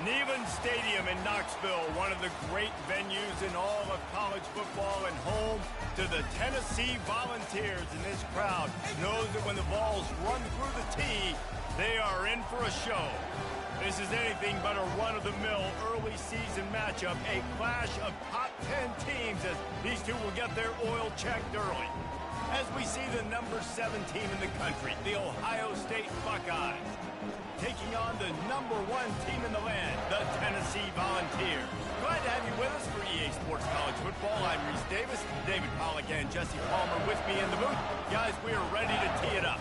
Neyland Stadium in Knoxville, one of the great venues in all of college football and home to the Tennessee Volunteers. And this crowd knows that when the balls run through the tee, they are in for a show. This is anything but a run-of-the-mill early season matchup, a clash of top 10 teams as these two will get their oil checked early. As we see the number 7 team in the country, the Ohio State Buckeyes, taking on the number 1 team in the land, the Tennessee Volunteers. Glad to have you with us for EA Sports College Football. I'm Reese Davis, David Pollack and Jesse Palmer with me in the booth. Guys, we are ready to tee it up.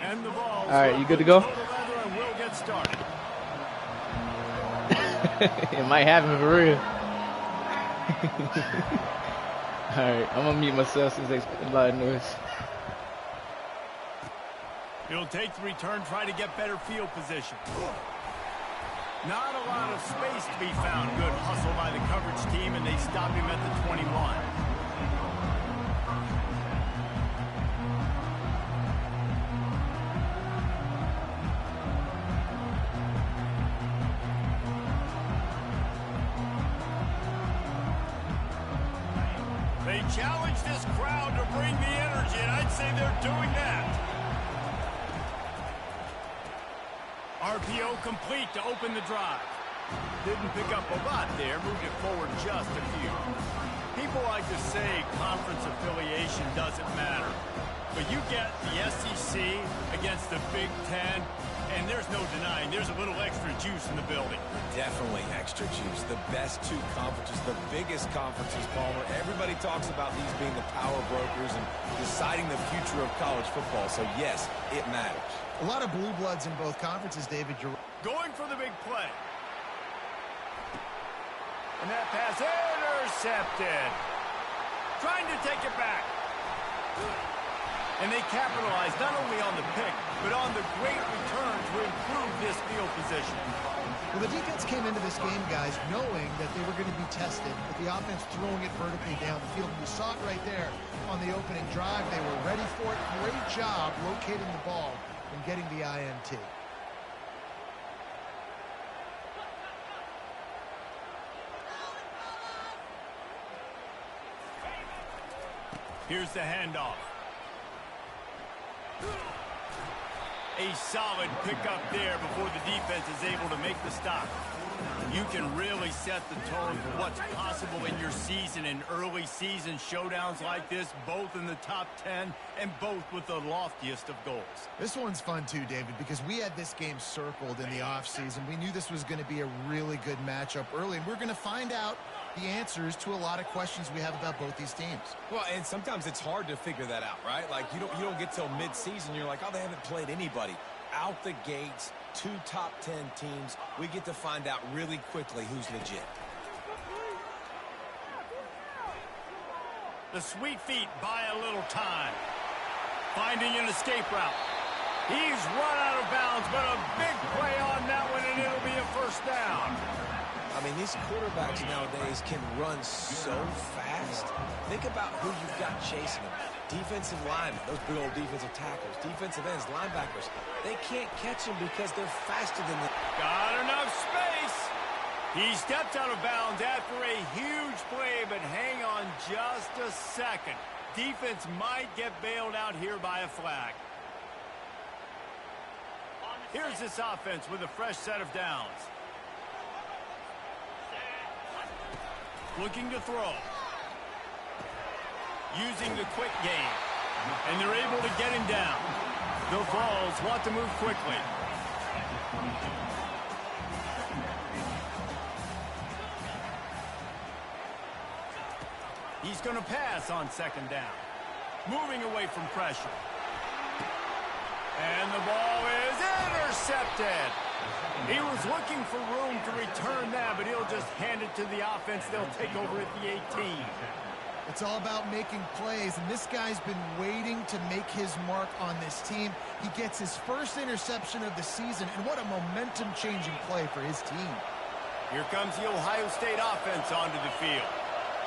And the ball. All right, you good to go? And we'll get started. It might happen for real. Alright, I'm gonna mute myself since there's a lot of noise. He'll take the return, try to get better field position. Not a lot of space to be found. Good hustle by the coverage team, and they stop him at the 21. They challenge this crowd to bring the energy, and I'd say they're doing that. RPO complete to open the drive. Didn't pick up a lot there, moved it forward just a few. People like to say conference affiliation doesn't matter, but you get the SEC against the Big Ten, and there's no denying there's a little extra juice in the building. Definitely extra juice. The best 2 conferences, the biggest conferences, Palmer. Everybody talks about these being the power brokers and deciding the future of college football. So, yes, it matters. A lot of blue bloods in both conferences, David. You're going for the big play. And that pass intercepted. Trying to take it back. And they capitalize not only on the pick, but on the great return to improve this field position. Well, the defense came into this game, guys, knowing that they were going to be tested, with the offense throwing it vertically down the field. And you saw it right there on the opening drive. They were ready for it. Great job locating the ball and getting the INT. Here's the handoff. A solid pickup there before the defense is able to make the stop. You can really set the tone for what's possible in your season in early season showdowns like this, both in the top 10 and both with the loftiest of goals. This one's fun too, David, because we had this game circled in the offseason. We knew this was going to be a really good matchup early, and we're going to find out the answers to a lot of questions we have about both these teams. Well, and sometimes it's hard to figure that out, right? Like, you don't get till mid-season, you're like, oh, they haven't played anybody. Out the gates, 2 top 10 teams. We get to find out really quickly who's legit. The sweet feet buy a little time. Finding an escape route. He's run out of bounds, but a big play on that one, and it'll be a first down. I mean, these quarterbacks nowadays can run so fast. Think about who you've got chasing them. Defensive linemen, those big old defensive tackles, defensive ends, linebackers. They can't catch them because they're faster than them. Got enough space. He stepped out of bounds after a huge play, but hang on just a second. Defense might get bailed out here by a flag. Here's this offense with a fresh set of downs. Looking to throw. Using the quick game. And they're able to get him down. The Vols want to move quickly. He's going to pass on second down. Moving away from pressure. And the ball is intercepted. He was looking for room to return that, but he'll just hand it to the offense. They'll take over at the 18. It's all about making plays, and this guy's been waiting to make his mark on this team. He gets his first interception of the season, and what a momentum-changing play for his team. Here comes the Ohio State offense onto the field.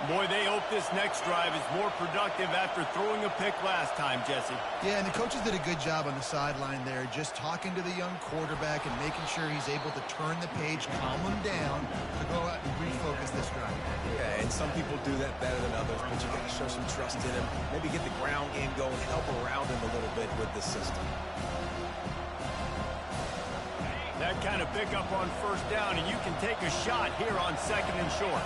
Boy, they hope this next drive is more productive after throwing a pick last time, Jesse. Yeah, and the coaches did a good job on the sideline there, just talking to the young quarterback and making sure he's able to turn the page, calm him down, to go out and refocus this drive. Yeah, and some people do that better than others, but you got to show some trust in him. Maybe get the ground game going, help around him a little bit with the system. That kind of pickup on first down, and you can take a shot here on 2nd and short.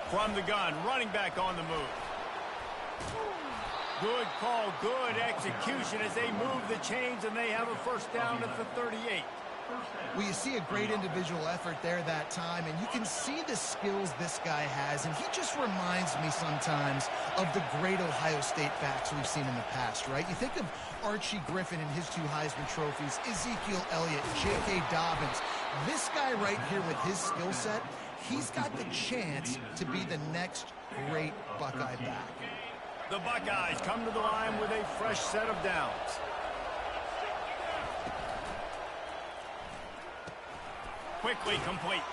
From the gun, running back on the move. Good call, good execution as they move the chains, and they have a first down at the 38. Well, you see a great individual effort there that time, and you can see the skills this guy has, and he just reminds me sometimes of the great Ohio State backs we've seen in the past, right? You think of Archie Griffin and his 2 Heisman trophies, Ezekiel Elliott, J.K. Dobbins. This guy right here with his skill set, he's got the chance to be the next great Buckeye back. The Buckeyes come to the line with a fresh set of downs. Quickly complete.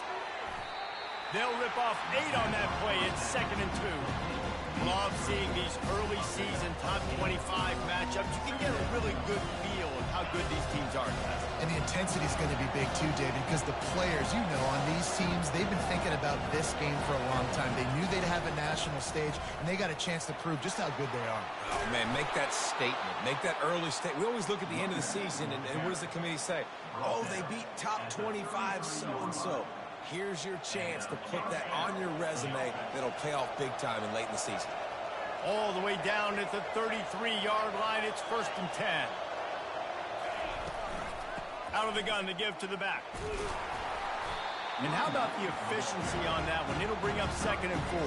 They'll rip off 8 on that play. It's 2nd and 2. Love seeing these early season top 25 matchups. You can get a really good feel of how good these teams are. And the intensity is going to be big too, David, because the players, you know, on these teams, they've been thinking about this game for a long time. They knew they'd have a national stage, and they got a chance to prove just how good they are. Oh, man, make that statement. Make that early statement. We always look at the end of the season, and what does the committee say? Oh, they beat top 25 so-and-so. Here's your chance to put that on your resume that'll pay off big time and late in the season. All the way down at the 33-yard line, it's 1st and 10. Out of the gun to give to the back. And how about the efficiency on that one? It'll bring up 2nd and 4.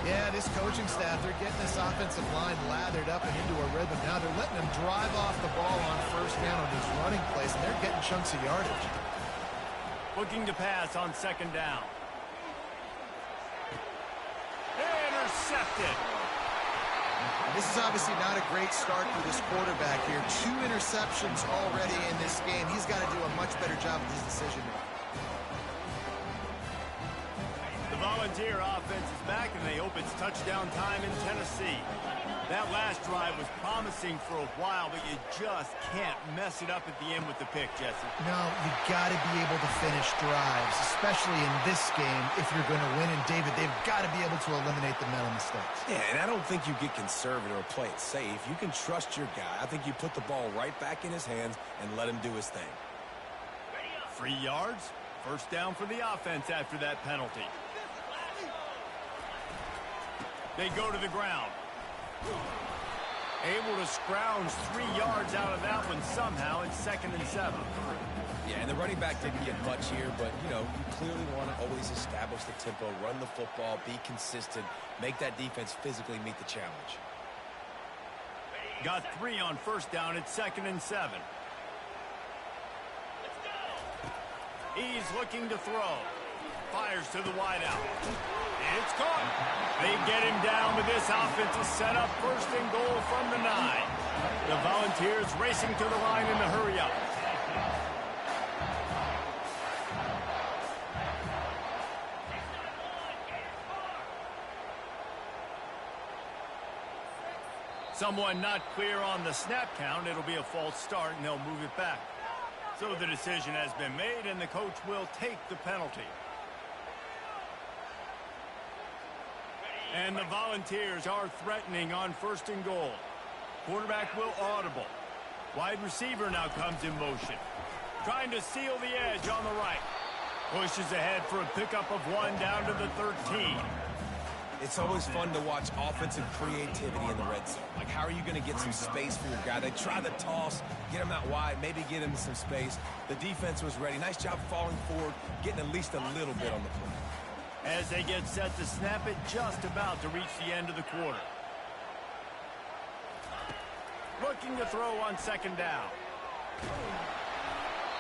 Yeah, this coaching staff, they're getting this offensive line lathered up and into a rhythm. Now they're letting them drive off the ball on first down on these running plays, and they're getting chunks of yardage. Looking to pass on 2nd down. Intercepted. This is obviously not a great start for this quarterback here. 2 interceptions already in this game. He's got to do a much better job with his decision making. The Volunteer offense is back, and they hope it's touchdown time in Tennessee. That last drive was promising for a while, but you just can't mess it up at the end with the pick, Jesse. No, you got to be able to finish drives, especially in this game if you're going to win. And, David, they've got to be able to eliminate the mental mistakes. Yeah, and I don't think you get conservative or play it safe. You can trust your guy. I think you put the ball right back in his hands and let him do his thing. 3 yards, first down for the offense after that penalty. They go to the ground. Able to scrounge 3 yards out of that one somehow. It's 2nd and 7. Yeah, and the running back didn't get much here, but, you know, you clearly want to always establish the tempo, run the football, be consistent, make that defense physically meet the challenge. Got 3 on first down. It's 2nd and 7. He's looking to throw. Fires to the wideout. And it's caught. They get him down, but this offense is set up 1st and goal from the 9. The Volunteers racing to the line in the hurry up. Someone not clear on the snap count. It'll be a false start, and they'll move it back. So the decision has been made, and the coach will take the penalty. And the Volunteers are threatening on 1st and goal. Quarterback will audible. Wide receiver now comes in motion. Trying to seal the edge on the right. Pushes ahead for a pickup of 1 down to the 13. It's always fun to watch offensive creativity in the red zone. Like, how are you going to get some space for your guy? They try the toss, get him out wide, maybe get him some space. The defense was ready. Nice job falling forward, getting at least a little bit on the play. As they get set to snap it, just about to reach the end of the quarter. Looking to throw on 2nd down.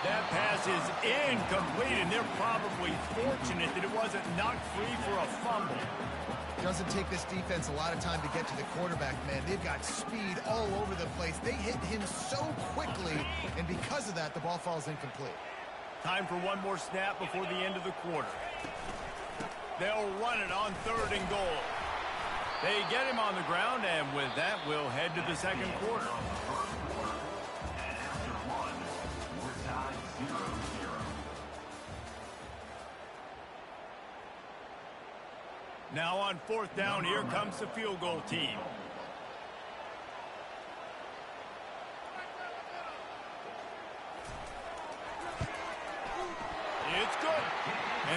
That pass is incomplete, and they're probably fortunate that it wasn't knocked free for a fumble. Doesn't take this defense a lot of time to get to the quarterback, man. They've got speed all over the place. They hit him so quickly, and because of that, the ball falls incomplete. Time for one more snap before the end of the quarter. They'll run it on 3rd and goal. They get him on the ground, and with that, we'll head to the second quarter. Now on 4th down, here comes the field goal team. It's good.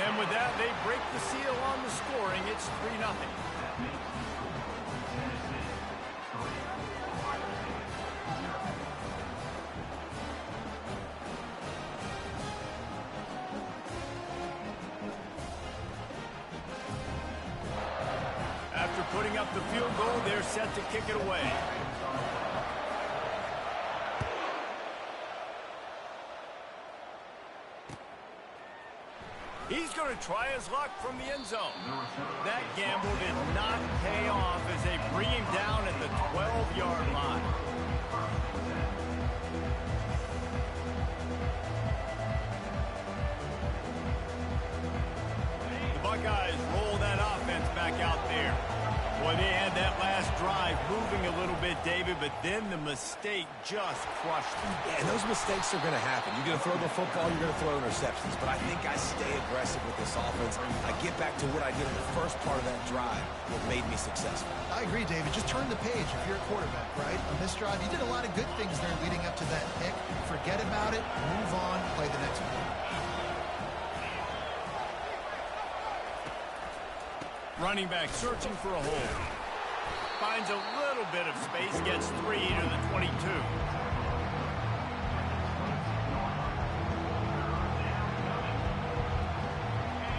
And with that, they break the seal on the scoring. It's 3-0. After putting up the field goal, they're set to kick it away. He's going to try his luck from the end zone. That gamble did not pay off as they bring him down at the 12-yard line. The Buckeyes roll that offense back out there. Boy, they had that last drive moving a little bit, David, but then the mistake just crushed them. Yeah, and those mistakes are going to happen. You're going to throw the football, you're going to throw interceptions. But I think I stay aggressive with this offense. I get back to what I did in the first part of that drive, what made me successful. I agree, David. Just turn the page if you're a quarterback, right? On this drive, you did a lot of good things there leading up to that pick. Forget about it, move on, play the next one. Running back searching for a hole. Finds a little bit of space, gets 3 to the 22.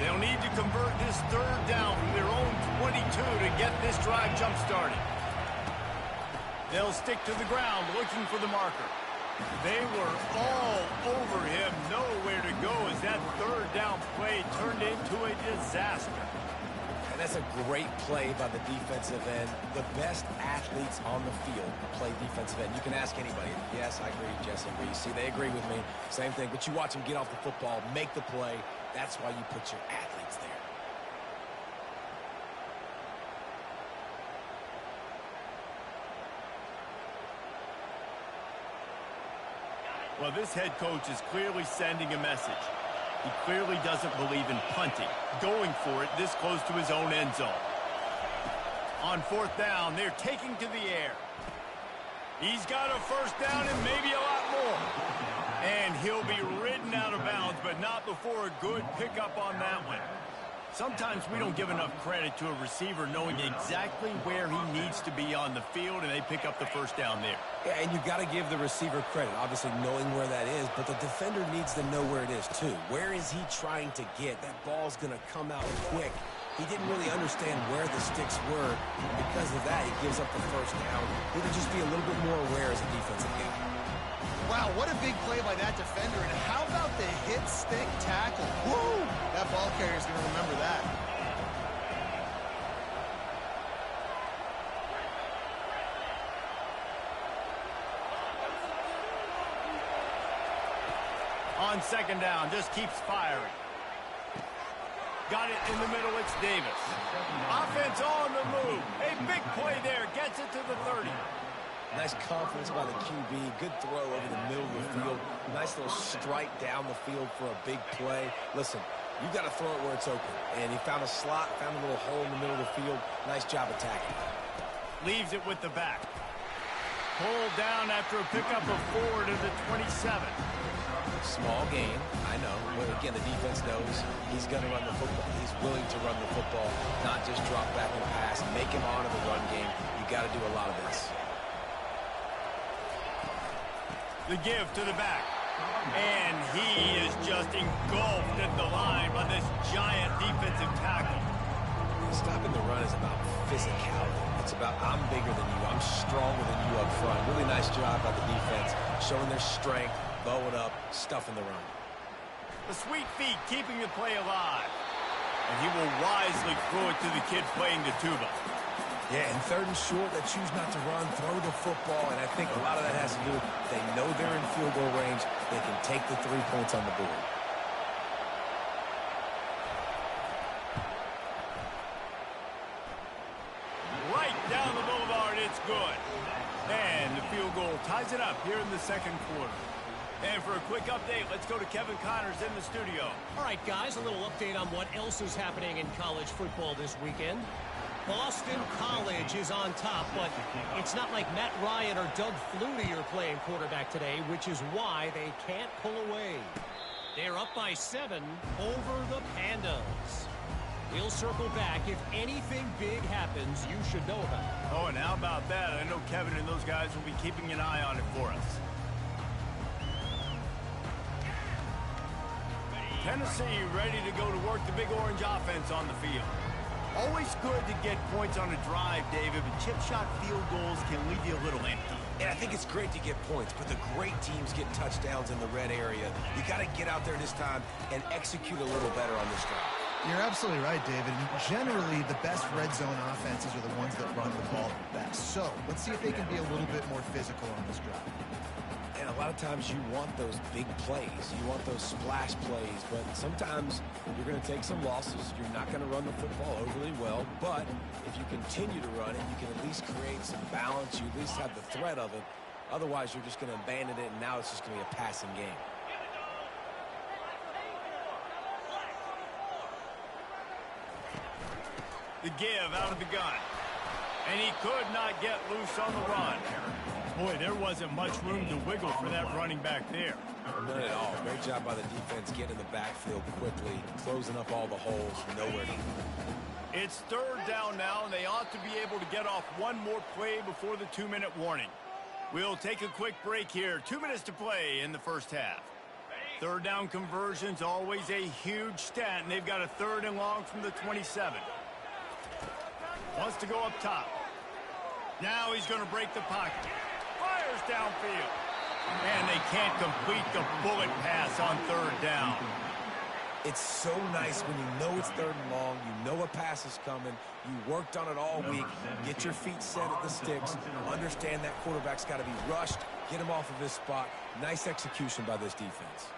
They'll need to convert this 3rd down from their own 22 to get this drive jump-started. They'll stick to the ground looking for the marker. They were all over him, nowhere to go as that 3rd down play turned into a disaster. And that's a great play by the defensive end. The best athletes on the field play defensive end. You can ask anybody. Yes, I agree, Jesse agrees. See, they agree with me. Same thing. But you watch them get off the football, make the play. That's why you put your athletes there. Well, this head coach is clearly sending a message. He clearly doesn't believe in punting, going for it this close to his own end zone. On 4th down, they're taking to the air. He's got a 1st down and maybe a lot more. And he'll be ridden out of bounds, but not before a good pickup on that one. Sometimes we don't give enough credit to a receiver knowing exactly where he needs to be on the field, and they pick up the 1st down there. Yeah, and you got to give the receiver credit, obviously knowing where that is, but the defender needs to know where it is too. Where is he trying to get? That ball's going to come out quick. He didn't really understand where the sticks were, and because of that, he gives up the 1st down. He would just be a little bit more aware as a defensive guy. Wow, what a big play by that defender. And how about the hit stick tackle? Woo! That ball carrier's going to remember that. On 2nd down, just keeps firing. Got it in the middle, it's Davis. Offense on the move. A big play there, gets it to the 30. Nice confidence by the QB. Good throw over the middle of the field. Nice little strike down the field for a big play. Listen, you got to throw it where it's open. And he found a slot, found a little hole in the middle of the field. Nice job attacking. Leaves it with the back. Pulled down after a pickup of 4 to the 27. Small gain, I know. But again, the defense knows he's going to run the football. He's willing to run the football, not just drop back and pass. Make him honor the run game. You got to do a lot of this. The give to the back. And he is just engulfed at the line by this giant defensive tackle. Stopping the run is about physicality. It's about I'm bigger than you. I'm stronger than you up front. Really nice job by the defense, showing their strength, bowing up, stuffing the run. The sweet feet keeping the play alive. And he will wisely throw it to the kid playing the tuba. Yeah, and 3rd and short, they choose not to run, throw the football, and I think a lot of that has to do with they know they're in field goal range. They can take the 3 points on the board. Right down the boulevard, it's good. And the field goal ties it up here in the 2nd quarter. And for a quick update, let's go to Kevin Connors in the studio. All right, guys, a little update on what else is happening in college football this weekend. Boston College is on top, but it's not like Matt Ryan or Doug Flutie are playing quarterback today, which is why they can't pull away. They're up by 7 over the Pandas. We'll circle back. If anything big happens, you should know about it. Oh, and how about that? I know Kevin and those guys will be keeping an eye on it for us. Tennessee ready to go to work the Big Orange offense on the field. Always good to get points on a drive, David, but chip shot field goals can leave you a little empty. And I think it's great to get points, but the great teams get touchdowns in the red area. You got to get out there this time and execute a little better on this drive. You're absolutely right, David. Generally, the best red zone offenses are the ones that run the ball the best. So let's see if they can be a little bit more physical on this drive. And a lot of times you want those big plays. You want those splash plays, but sometimes you're going to take some losses. You're not going to run the football overly well, but if you continue to run it, you can at least create some balance. You at least have the threat of it. Otherwise, you're just going to abandon it, and now it's just going to be a passing game. The give out of the gun. And he could not get loose on the run. Boy, there wasn't much room to wiggle for that running back there. None at all. Great job by the defense getting in the backfield quickly, closing up all the holes, nowhere to go. It's 3rd down now, and they ought to be able to get off one more play before the 2-minute warning. We'll take a quick break here. 2 minutes to play in the first half. 3rd down conversion's always a huge stat, and they've got a 3rd and long from the 27. Wants to go up top. Now he's going to break the pocket. Fires downfield. And they can't complete the bullet pass on 3rd down. It's so nice when you know it's 3rd and long, you know a pass is coming, you worked on it all week, get your feet set at the sticks, understand that quarterback's got to be rushed, get him off of his spot. Nice execution by this defense.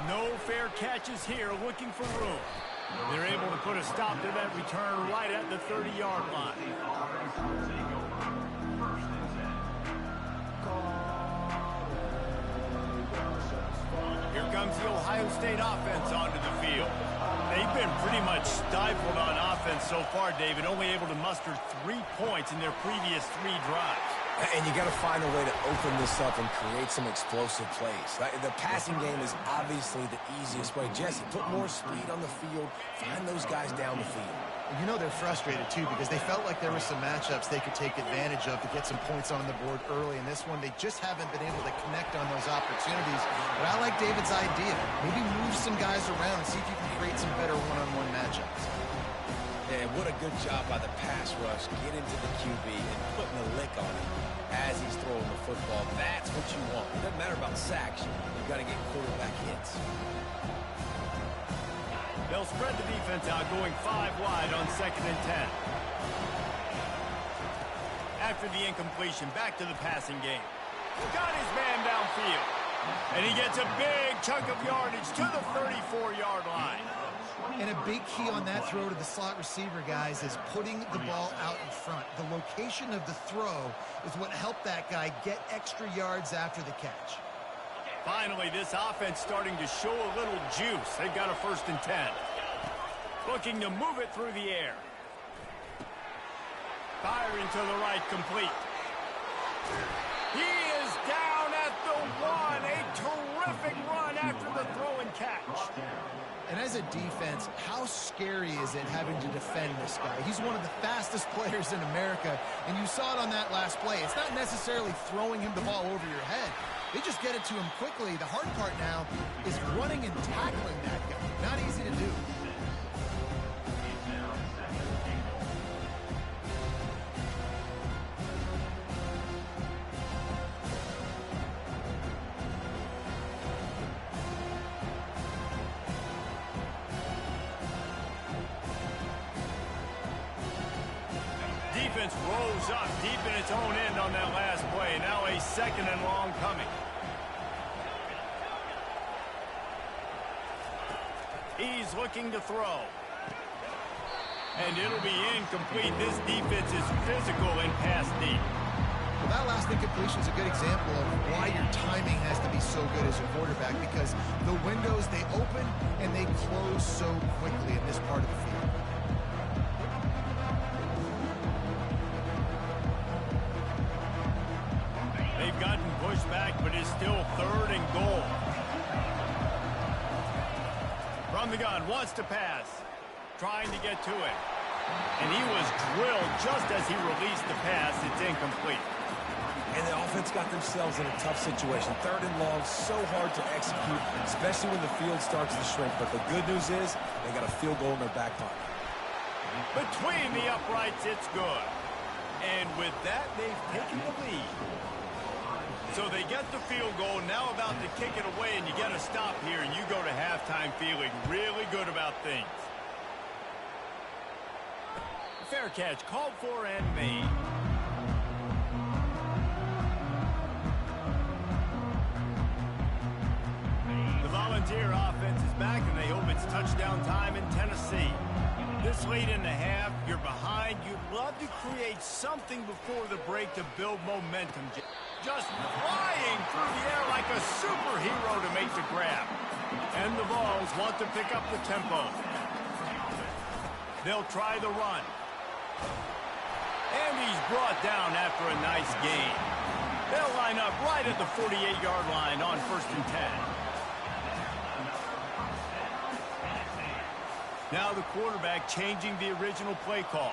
No fair catches here, looking for room. They're able to put a stop to that return right at the 30-yard line. Here comes the Ohio State offense onto the field. They've been pretty much stifled on offense so far, David, only able to muster 3 points in their previous 3 drives. And you got to find a way to open this up and create some explosive plays. The passing game is obviously the easiest way. Jesse, put more speed on the field. Find those guys down the field. You know they're frustrated, too, because they felt like there were some matchups they could take advantage of to get some points on the board early. In this one, they just haven't been able to connect on those opportunities. But I like David's idea. Maybe move some guys around and see if you can create some better one-on-one matchups. Yeah, what a good job by the pass rush. Get into the QB and putting a lick on him as he's throwing the football. That's what you want. It doesn't matter about sacks. You've got to get quarterback hits. They'll spread the defense out, going 5 wide on 2nd and 10. After the incompletion, back to the passing game. Got his man downfield. And he gets a big chunk of yardage to the 34-yard line. And a big key on that throw to the slot receiver, guys, is putting the ball out in front. The location of the throw is what helped that guy get extra yards after the catch. Finally, this offense starting to show a little juice. They've got a 1st and 10. Looking to move it through the air. Firing to the right, complete. He is down at the 1. A terrific run after the throw and catch. And as a defense, how scary is it having to defend this guy? He's one of the fastest players in America, and you saw it on that last play. It's not necessarily throwing him the ball over your head. They just get it to him quickly. The hard part now is running and tackling that guy. Not easy to do. offense rolls up deep in its own end on that last play. Now a 2nd and long coming. He's looking to throw. And it'll be incomplete. This defense is physical and pass deep. Well, that last incompletion is a good example of why your timing has to be so good as a quarterback, because the windows, they open and they close so quickly in this part of the field. They've gotten pushed back, but it's still 3rd and goal. From the gun, wants to pass. Trying to get to it. And he was drilled just as he released the pass. It's incomplete. And the offense got themselves in a tough situation. 3rd and long, so hard to execute, especially when the field starts to shrink. But the good news is they got a field goal in their back pocket. Between the uprights, it's good. And with that, they've taken the lead. So they get the field goal, now about to kick it away, and you get a stop here, and you go to halftime feeling really good about things. Fair catch, called for and made. The Volunteer offense is back, and they hope it's touchdown time in Tennessee. This late in the half, you're behind. You'd love to create something before the break to build momentum. Just flying through the air like a superhero to make the grab. And the Vols want to pick up the tempo. They'll try the run. And he's brought down after a nice gain. They'll line up right at the 48-yard line on 1st and 10. Now the quarterback changing the original play call.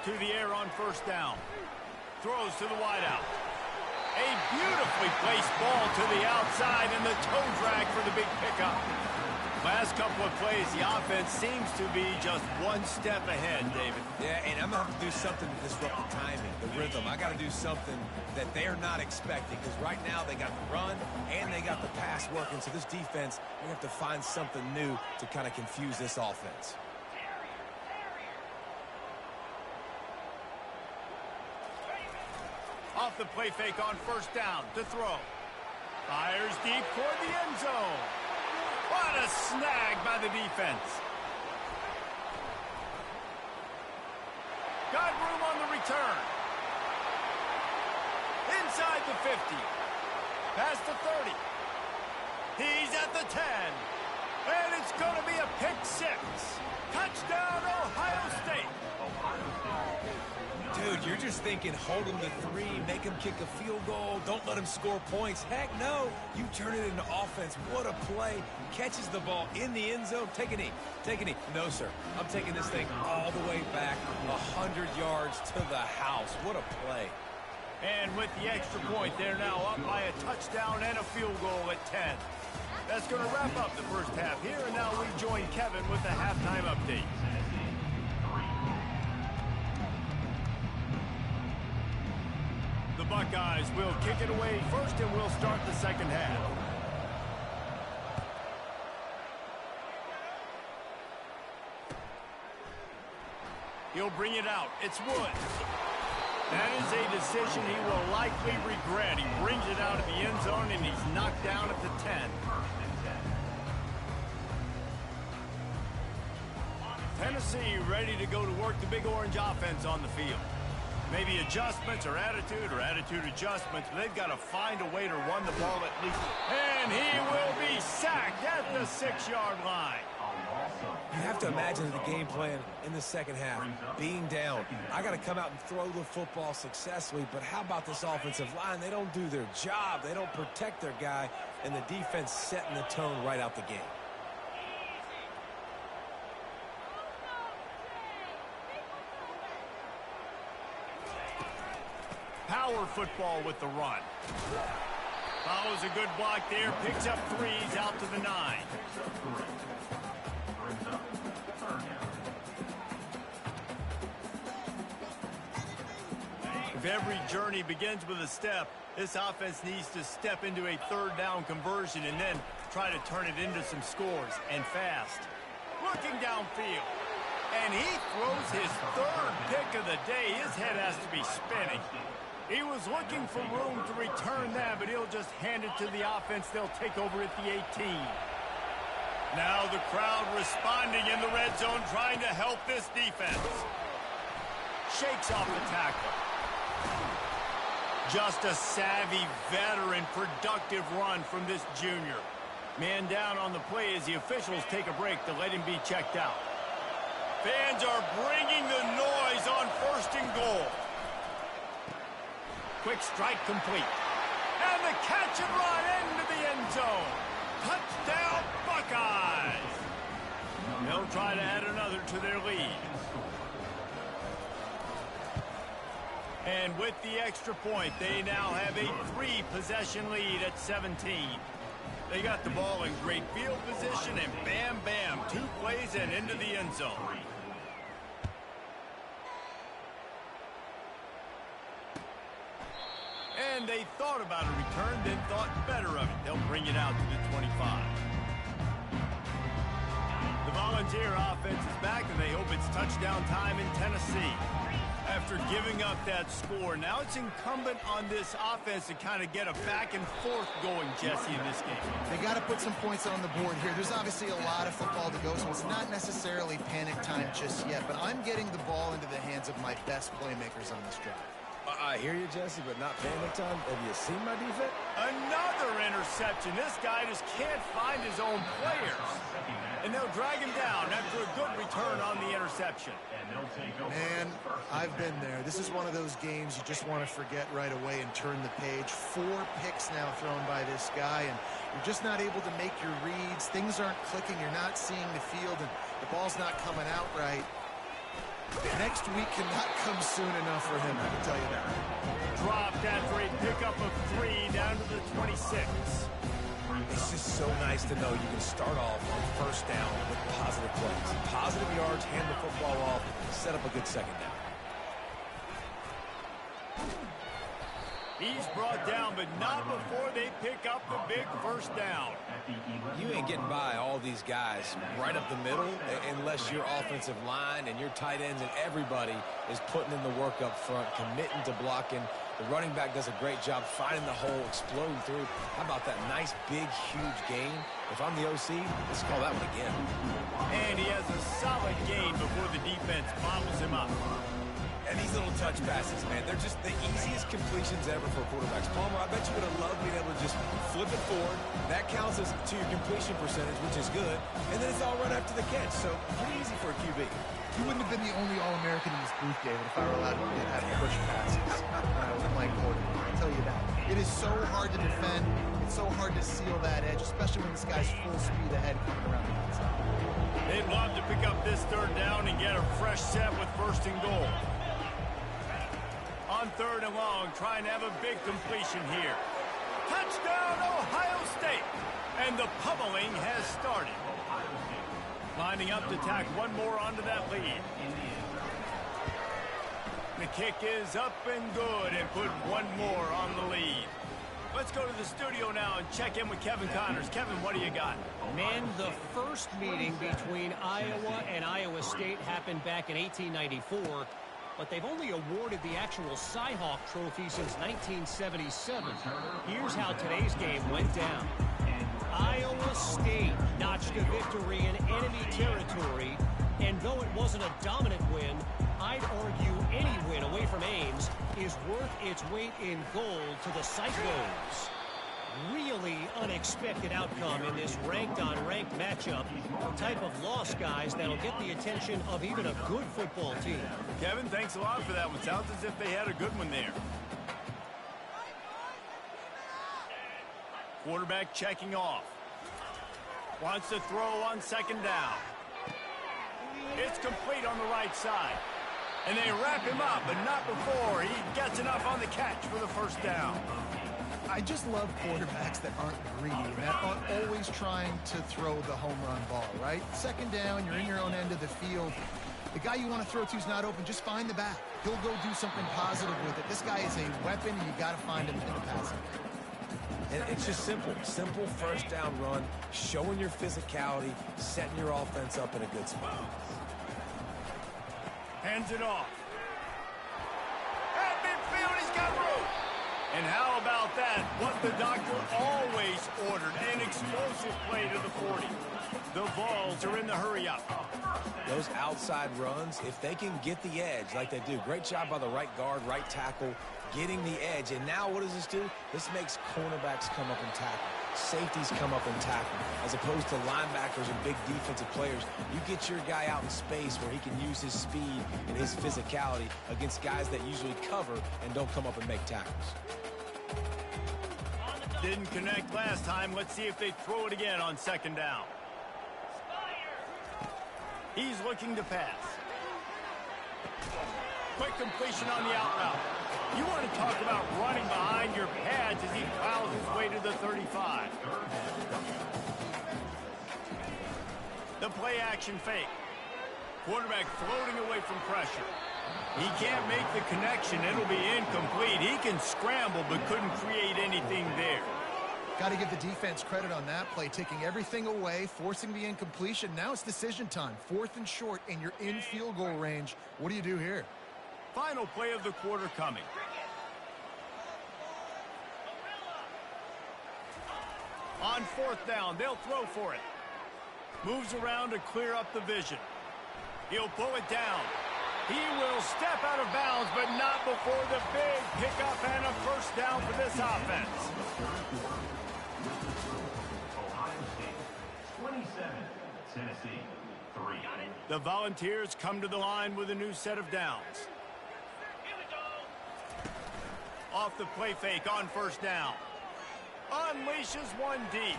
To the air on 1st down. Throws to the wideout. A beautifully placed ball to the outside and the toe drag for the big pickup. Last couple of plays, the offense seems to be just one step ahead, David. Yeah, and I'm going to have to do something to disrupt the timing, the rhythm. I got to do something that they're not expecting, because right now they got the run and they got the pass working. So this defense, we have to find something new to kind of confuse this offense. Off the play fake on 1st down to throw. Fires deep toward the end zone. What a snag by the defense. Got room on the return. Inside the 50. Past the 30. He's at the 10. And it's going to be a pick 6. Touchdown, Ohio State. Dude, you're just thinking, hold him to 3, make him kick a field goal, don't let him score points. Heck no, you turn it into offense. What a play. Catches the ball in the end zone. Take a knee. Take a knee. No, sir. I'm taking this thing all the way back 100 yards to the house. What a play. And with the extra point, they're now up by a touchdown and a field goal at 10. That's going to wrap up the first half here, and now we join Kevin with the halftime update. The Buckeyes will kick it away first, and we'll start the second half. He'll bring it out. It's Woods. That is a decision he will likely regret. He brings it out of the end zone, and he's knocked down at the 10. Tennessee ready to go to work the Big Orange offense on the field. Maybe adjustments or attitude adjustments. They've got to find a way to run the ball at least. And he will be sacked at the 6-yard line. You have to imagine the game plan in the second half. Being down, I got to come out and throw the football successfully. But how about this offensive line? They don't do their job. They don't protect their guy. And the defense setting the tone right out the gate. Power football with the run. Follows a good block there. Picks up 3s out to the 9. If every journey begins with a step, this offense needs to step into a 3rd down conversion and then try to turn it into some scores, and fast. Looking downfield. And he throws his third pick of the day. His head has to be spinning. He was looking for room to return that, but he'll just hand it to the offense. They'll take over at the 18. Now the crowd responding in the red zone, trying to help this defense. Shakes off the tackle. Just a savvy, veteran, productive run from this junior. Man down on the play as the officials take a break to let him be checked out. Fans are bringing the noise on 1st and goal. Quick strike complete. And the catch and run into the end zone. Touchdown, Buckeyes! They'll try to add another to their lead. And with the extra point, they now have a 3-possession lead at 17. They got the ball in great field position, and bam, bam, 2 plays and into the end zone. And they thought about a return, then thought better of it. They'll bring it out to the 25. The Volunteer offense is back, and they hope it's touchdown time in Tennessee. After giving up that score, now it's incumbent on this offense to kind of get a back and forth going, Jesse, in this game. They got to put some points on the board here. There's obviously a lot of football to go, so it's not necessarily panic time just yet, but I'm getting the ball into the hands of my best playmakers on this drive. I hear you, Jesse, but not panic time. Have you seen my defense? Another interception. This guy just can't find his own players. And they'll drag him down after a good return on the interception. Man, I've been there. This is one of those games you just want to forget right away and turn the page. 4 picks now thrown by this guy, and you're just not able to make your reads. Things aren't clicking. You're not seeing the field, and the ball's not coming out right. Next week cannot come soon enough for him, I can tell you that. Dropped after a pickup of 3 down to the 26. It's just so nice to know you can start off on 1st down with positive plays. Positive yards, hand the football off, set up a good 2nd down. He's brought down, but not before they pick up the big 1st down. You ain't getting by all these guys right up the middle unless your offensive line and your tight ends and everybody is putting in the work up front, committing to blocking. The running back does a great job finding the hole, exploding through. How about that nice, big, huge gain? If I'm the OC, let's call that one again. And he has a solid gain before the defense bobbles him up. And these little touch passes, man, they're just the easiest completions ever for quarterbacks. Palmer, I bet you would have loved being able to just flip it forward. That counts as to your completion percentage, which is good. And then it's all right after the catch, so pretty easy for a QB. You wouldn't have been the only All-American in this booth, David, if I were allowed to have push passes with my quarterback. I'll tell you that. It is so hard to defend. It's so hard to seal that edge, especially when this guy's full speed ahead coming around the outside. They'd love to pick up this 3rd down and get a fresh set with 1st and goal. On 3rd and long, trying to have a big completion here. Touchdown, Ohio State! And the pummeling has started. Lining up to tack one more onto that lead. The kick is up and good and put one more on the lead. Let's go to the studio now and check in with Kevin Connors. Kevin, what do you got? Man, the first meeting between Iowa and Iowa State happened back in 1894. But they've only awarded the actual Cy-Hawk trophy since 1977. Here's how today's game went down. Iowa State notched a victory in enemy territory, and though it wasn't a dominant win, I'd argue any win away from Ames is worth its weight in gold to the Cyclones. Really unexpected outcome in this ranked-on-ranked matchup. The type of loss, guys, that'll get the attention of even a good football team. Kevin, thanks a lot for that one. Sounds as if they had a good one there. Quarterback checking off. Wants to throw on 2nd down. It's complete on the right side. And they wrap him up, but not before he gets enough on the catch for the 1st down. I just love quarterbacks that aren't greedy, that aren't always trying to throw the home run ball, right? 2nd down, you're in your own end of the field. The guy you want to throw to is not open. Just find the back. He'll go do something positive with it. This guy is a weapon, and you got to find him in the passing game. And it's just simple. Simple 1st down run, showing your physicality, setting your offense up in a good spot. Hands it off. At midfield, he's got room. And how about that? What the doctor always ordered, an explosive play to the 40. The Vols are in the hurry-up. Those outside runs, if they can get the edge like they do, great job by the right guard, right tackle, getting the edge. And now what does this do? This makes cornerbacks come up and tackle. Safeties come up and tackle. As opposed to linebackers and big defensive players, you get your guy out in space where he can use his speed and his physicality against guys that usually cover and don't come up and make tackles. Didn't connect last time. Let's see if they throw it again on second down. He's looking to pass. Quick completion on the out route. You want to talk about running behind your pads as he plows his way to the 35. The play action fake. Quarterback floating away from pressure. He can't make the connection. It'll be incomplete. He can scramble but couldn't create anything there. Got to give the defense credit on that play, taking everything away, forcing the incompletion. Now it's decision time. 4th and short, and you're in field goal range. What do you do here? Final play of the quarter coming. On 4th down, they'll throw for it. Moves around to clear up the vision. He'll pull it down. He will step out of bounds, but not before the big pickup and a first down for this offense. 27, Tennessee, 3. The Volunteers come to the line with a new set of downs. Off the play fake on first down. Unleashes one deep.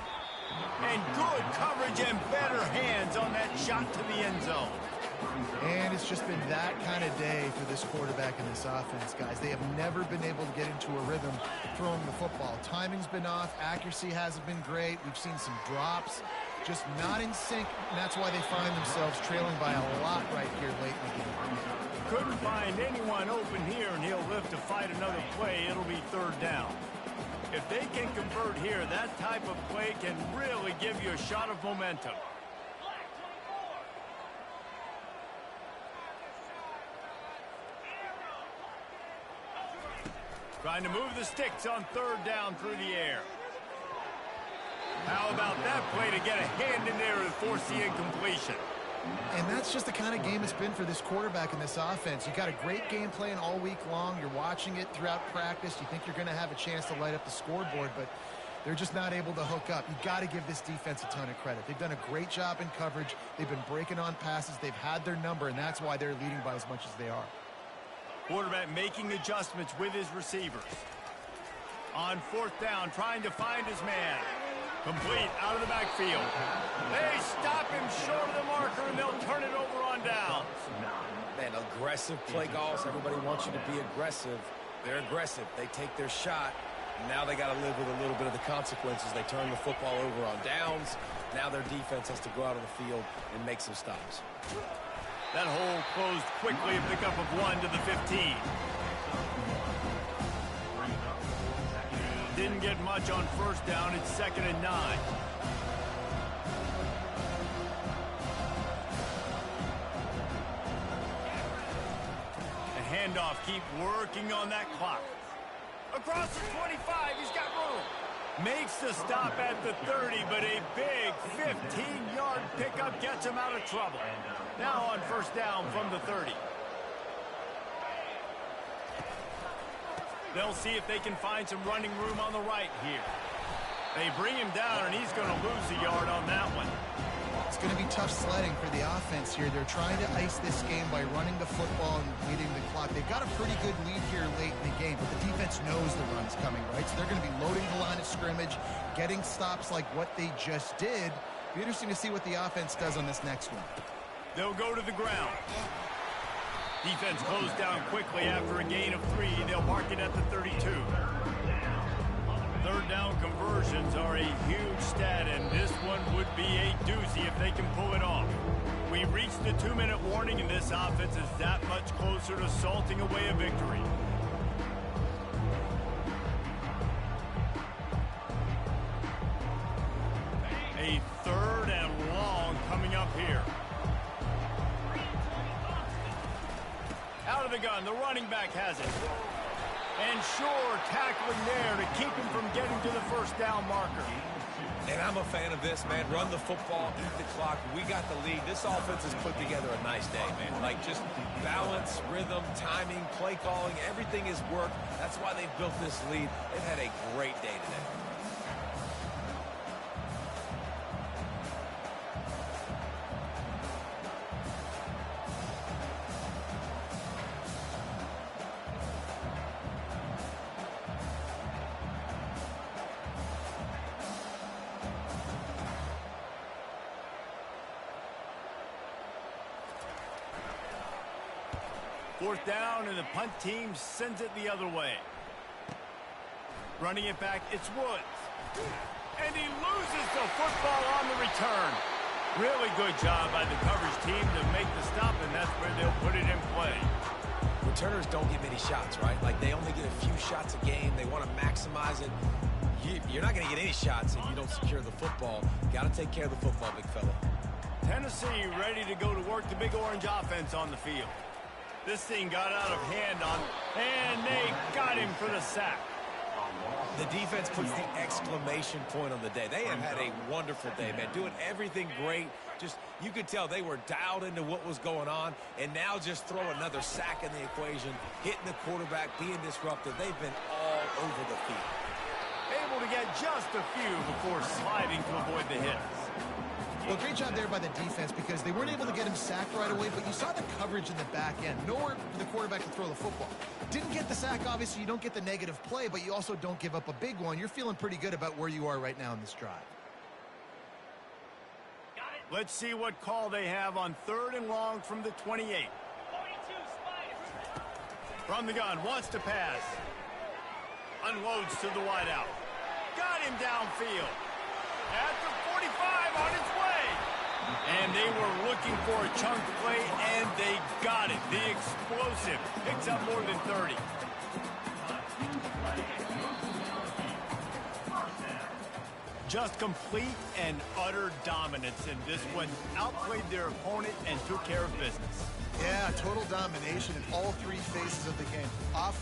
And good coverage and better hands on that shot to the end zone. And it's just been that kind of day for this quarterback and this offense, guys. They have never been able to get into a rhythm throwing the football. Timing's been off. Accuracy hasn't been great. We've seen some drops. Just not in sync, and that's why they find themselves trailing by a lot right here late in the game. Couldn't find anyone open here, and he'll live to fight another play. It'll be 3rd down. If they can convert here, that type of play can really give you a shot of momentum. Trying to move the sticks on 3rd down through the air. How about that play to get a hand in there and force the incompletion? And that's just the kind of game it's been for this quarterback and this offense. You got a great game plan all week long. You're watching it throughout practice. You think you're going to have a chance to light up the scoreboard, but they're just not able to hook up. You got to give this defense a ton of credit. They've done a great job in coverage. They've been breaking on passes. They've had their number, and that's why they're leading by as much as they are. Quarterback making adjustments with his receivers. On 4th down, trying to find his man. Complete out of the backfield. They stop him short of the marker, and they'll turn it over on downs. Man, aggressive play calls. Everybody wants you to be aggressive. They're aggressive. They take their shot. Now they got to live with a little bit of the consequences. They turn the football over on downs. Now their defense has to go out on the field and make some stops. That hole closed quickly, a pickup of 1 to the 15. Didn't get much on 1st down. It's 2nd and 9. A handoff, keep working on that clock. Across the 25, he's got room. Makes the stop at the 30, but a big 15-yard pickup gets him out of trouble. Now on 1st down from the 30. They'll see if they can find some running room on the right here. They bring him down, and he's going to lose a yard on that one. It's going to be tough sledding for the offense here. They're trying to ice this game by running the football and leading the clock. They've got a pretty good lead here late in the game, but the defense knows the run's coming, right? So they're going to be loading the line of scrimmage, getting stops like what they just did. Be interesting to see what the offense does on this next one. They'll go to the ground. Defense closed down quickly after a gain of 3. They'll mark it at the 32. 3rd down conversions are a huge stat, and this one would be a doozy if they can pull it off. We reached the 2-minute warning, and this offense is that much closer to salting away a victory. A 3rd and long coming up here. the gun. The running back has it. And sure, tackling there to keep him from getting to the first down marker. And I'm a fan of this, man. Run the football, eat the clock. We got the lead. This offense has put together a nice day, man. Like, just balance, rhythm, timing, play calling, everything has worked. That's why they've built this lead. They've had a great day today. Fourth down, and the punt team sends it the other way. Running it back, it's Woods. And he loses the football on the return. Really good job by the coverage team to make the stop, and that's where they'll put it in play. Returners don't get many shots, right? Like, they only get a few shots a game. They want to maximize it. You're not going to get any shots if you don't secure the football. Got to take care of the football, big fella. Tennessee ready to go to work. The Big Orange offense on the field. This thing got out of hand and they got him for the sack. The defense puts the exclamation point on the day. They have had a wonderful day, man. Doing everything great. Just, you could tell they were dialed into what was going on. And now just throw another sack in the equation. Hitting the quarterback, being disruptive. They've been all over the field. Able to get just a few before sliding to avoid the hits. Well, great job there by the defense because they weren't able to get him sacked right away, but you saw the coverage in the back end. Nowhere for the quarterback to throw the football. Didn't get the sack, obviously. You don't get the negative play, but you also don't give up a big one. You're feeling pretty good about where you are right now in this drive. Let's see what call they have on 3rd and long from the 28. From the gun, wants to pass. Unloads to the wideout. Got him downfield. At the 45, on its way. And they were looking for a chunk play, and they got it. The explosive picks up more than 30. Just complete and utter dominance in this one. Outplayed their opponent and took care of business. Yeah, total domination in all three phases of the game. Offense.